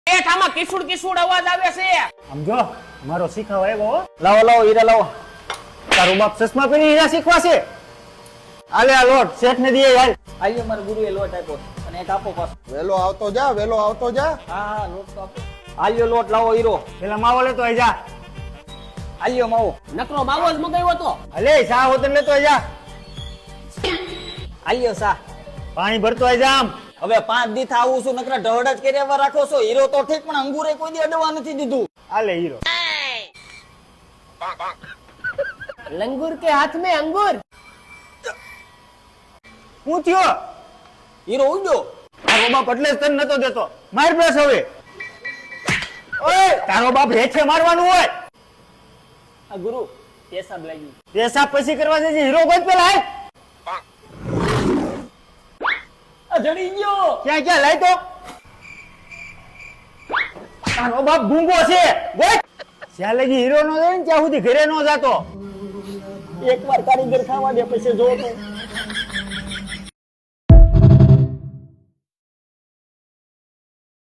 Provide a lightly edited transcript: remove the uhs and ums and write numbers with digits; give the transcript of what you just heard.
આમાં કિસુડ કિસુડ અવાજ આવે છે. સમજો મારો શીખાવ આવ્યો. લાવો લાવો હીરા લાવો. તારો બાપ ચશ્મા પહેરી હીરા શીખવા છે. આલે આ લોટ શેઠ ને દે યાર. આલ્યો મારા ગુરુએ લોટ આપ્યો અને એક આપો પાછો. વેલો આવતો જા, વેલો આવતો જા. હા લોટ તો આપો. આલ્યો લોટ લાવો હીરો. પેલા માવો લેતો આઈ જા. આલ્યો માવો. નકરો માવો જ મગાવ્યો તો. અલે શા હોતર લેતો આઈ જા. આલ્યો સા. પાણી ભરતો આઈ જા. આમ હવે 5 દી આવું છું નકરા ઢવડ જ કર્યા રાખો છો. હીરો તો ઠીક પણ અંગુરે કોઈ દી અડવા નથી દીધું. આલે હીરો. લંગુર કે હાથ में अंगूर. હું થયો હીરો ઉડ્યો. તારો બાપ એટલે જ તને નતો દેતો. માર પ્રેસ હવે. ઓય તારો બાપ રેછે મારવાનું હોય. આ ગુરુ પેશાબ લાગી. પેશાબ પછી કરવા છે હીરો ગોત પેલા હાલ. આ જડી ગયો. ક્યાં ક્યાં લાય તો. તારો બાપ ગુંગો છે. ગોત જ્યાં લગી હીરો નો જાય ને ત્યાં સુધી ઘરે નો જાતો. એકવાર કારીગર ખાવા દે પછી જો તું.